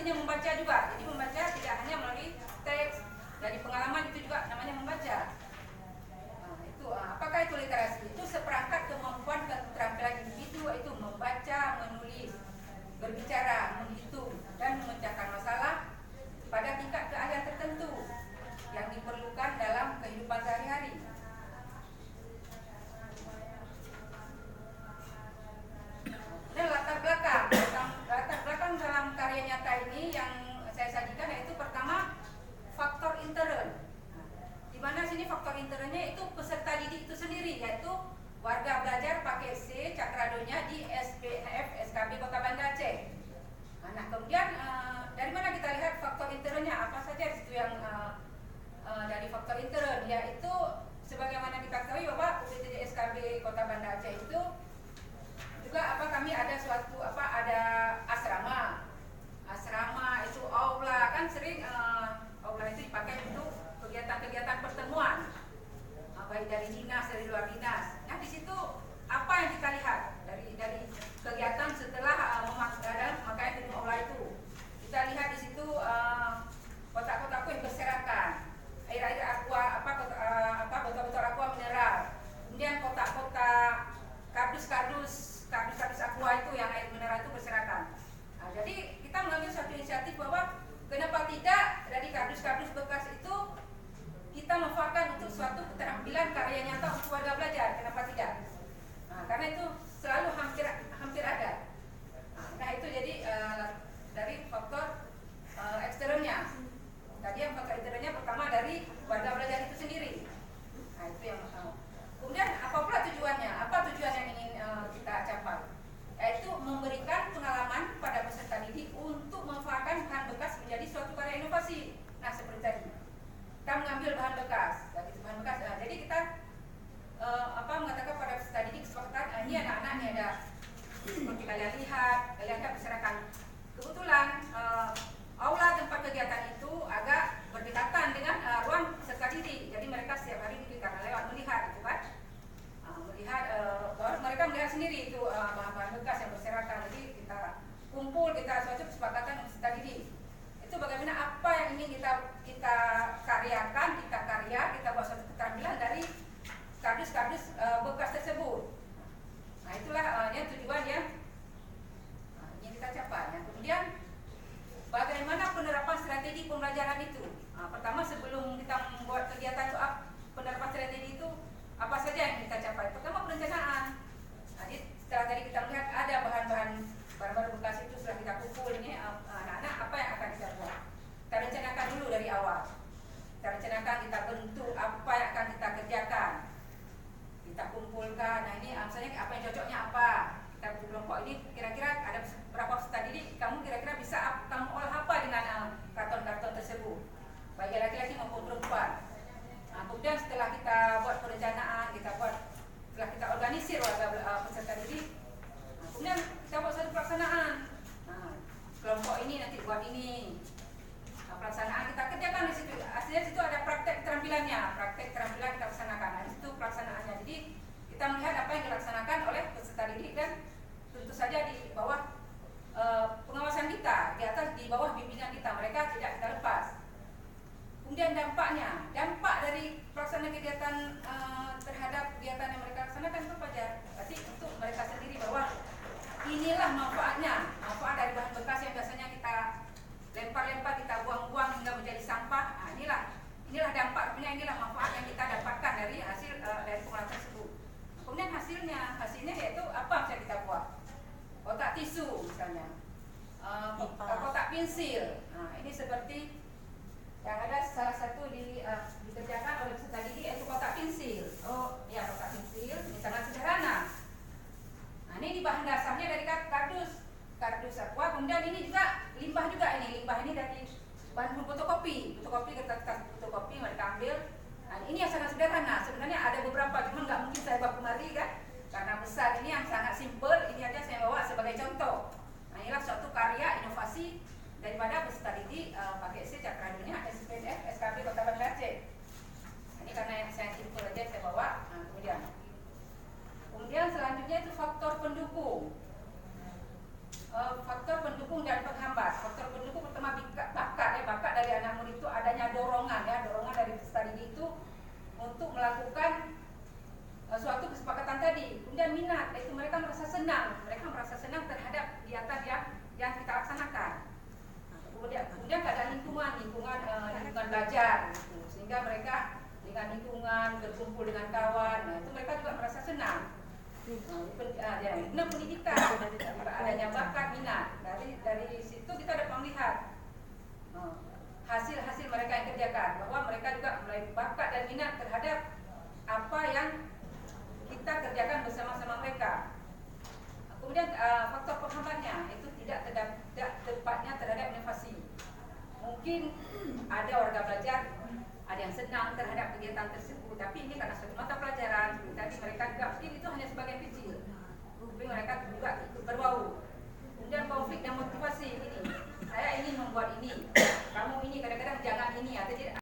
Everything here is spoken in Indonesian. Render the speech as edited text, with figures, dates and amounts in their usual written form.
satunya membaca juga. Jadi membaca tidak hanya melalui teks, dari pengalaman itu juga namanya membaca. Apakah itu literasi? Itu seperangkat kemampuan keterampilan individu, yaitu membaca, menulis, berbicara, menghitung, dan memecahkan masalah pada tingkat keahlian tertentu yang diperlukan dalam kehidupan sehari-hari. Dan latar belakang dalam karya nyata ini yang saya sajikan yaitu pertama faktor intern. Di mana sini faktor internnya itu peserta didik itu sendiri, yaitu warga belajar pakai C Cakradonya di SPNF SKB Kota Banda Aceh. Nah, kemudian dari mana kita lihat faktor internnya? Apa saja itu yang dari faktor intern, yaitu sebagaimana kita ketahui bahwa UPTD SKB Kota Banda Aceh itu juga kami ada ada asrama itu aula, kan sering aula itu dipakai untuk kegiatan-kegiatan pertemuan baik dari dinas, dari luar dinas. Nah, di situ apa yang kita lihat dari kegiatan setelah memakai gedung aula itu? Kita lihat di situ kotak-kotak kue berserakan, air aqua botol-botol aqua mineral, kemudian kotak-kotak kardus aqua itu yang air mineral itu berserakan. Nah, jadi kita mengambil satu inisiatif bahwa kenapa tidak dari kardus-kardus bekas itu kita manfaatkan untuk suatu keterampilan karya nyata untuk warga belajar, kenapa tidak? Nah, karena itu selalu hampir ada. Nah, itu jadi dari faktor eksternnya. Tadi yang faktor eksternnya pertama dari warga belajar itu sendiri. Nah, itu yang kemudian apa pula tujuannya? Apa tujuan yang ingin kita capai? Yaitu memberikan pengalaman pada peserta didik untuk memanfaatkan bahan bekas menjadi suatu karya inovasi. Nah, seperti tadi kita mengambil bahan bekas. Jadi kita mengatakan pada peserta didik kesepakatan, ini anak-anak ini ada seperti kalian lihat berserakan. Kebetulan aula tempat kegiatan itu agak berdekatan dengan ruang peserta didik. Jadi mereka setiap hari didik karena lewat melihat itu kan. Mereka melihat sendiri itu bahan-bahan bekas yang berserakan. Jadi kita kumpul, kita suatu kesepakatan peserta didik. Itu bagaimana apa yang ingin kita karyakan, kita buat suatu keterampilan dari kardus-kardus bekas tersebut. Nah, itulah tujuan yang ingin kita capai. Nah, kemudian bagaimana penerapan strategi pembelajaran itu? Nah, pertama sebelum kita membuat kegiatan itu penerapan strategi itu apa saja yang kita capai? Pertama perencanaan. Jadi setelah tadi kita melihat ada bahan-bahan bekas itu setelah kita kumpul ini anak-anak apa yang akan kita buat? Kita rencanakan dulu dari awal. Kita rencanakan, kita bentuk apa yang akan kita kerjakan. Kita kumpulkan. Nah, ini misalnya apa yang cocoknya apa? Kita bentuk kelompok ini kira-kira ada berapa peserta didik? Kamu kira-kira bisa kamu olah apa dengan karton-karton tersebut? Baik laki-laki maupun perempuan. Nah, kemudian setelah kita buat perencanaan, setelah kita organisir warga peserta didik, kemudian kita buat satu pelaksanaan. Nah, kelompok ini nanti buat ini. Nah, pelaksanaan kita kerjakan di situ. Aslinya situ ada praktek keterampilannya, praktek keterampilan kita laksanakan. Nah, di situ pelaksanaannya. Jadi kita melihat apa yang dilaksanakan oleh peserta didik dan tentu saja di bawah pengawasan kita, di bawah bimbingan kita. Mereka tidak kita lepas. Kemudian dampak dari pelaksanaan kegiatan terhadap kegiatan yang mereka laksanakan itu apa aja? Berarti untuk mereka sendiri bahwa inilah manfaat dari bahan bekas yang biasanya kita lempar-lempar, kita buang-buang hingga menjadi sampah. Nah, inilah dampaknya, inilah manfaat yang kita dapatkan dari hasil dari pengolahan tersebut. Kemudian hasilnya yaitu apa yang kita buat? Kotak tisu misalnya, kotak pensil. Nah, ini seperti yang ada salah satu dikerjakan oleh peserta didik yaitu kotak pensil. Kotak pensil ini sangat sederhana. Nah, ini bahan dasarnya dari kardus aqua. Kemudian ini juga limbah ini dari bahan fotokopi kertas fotokopi mereka ambil. Nah, ini yang sangat sederhana. Sebenarnya ada beberapa, cuma nggak mungkin saya bawa kemari kan, karena besar. Ini yang sangat simple. Ini aja saya bawa sebagai contoh. Nah, inilah suatu karya inovasi daripada peserta didik pakai C Cakradonya SPNF SKB Kota Banda Aceh. Ini karena yang saya simpel aja saya bawa. Nah, kemudian selanjutnya itu faktor pendukung dan penghambat. Faktor pendukung pertama laksanakan. Kemudian keadaan lingkungan belajar, gitu. Sehingga mereka dengan lingkungan berkumpul dengan kawan, nah, itu mereka juga merasa senang. Pendidikan, adanya bakat minat, dari situ kita dapat melihat hasil-hasil mereka yang kerjakan, bahwa mereka juga mulai bakat dan minat terhadap apa yang kita kerjakan bersama-sama mereka. Kemudian faktor penghambatnya itu tidak tepatnya terhadap inovasi. Mungkin ada warga belajar, ada yang senang terhadap kegiatan tersebut, tapi ini karena suatu mata pelajaran, tapi mereka juga mungkin itu hanya sebagian kecil, tapi mereka juga ikut berbau. Kemudian konflik dan motivasi ini, saya ingin membuat ini, kamu ini kadang-kadang jangan ini, atau tidak.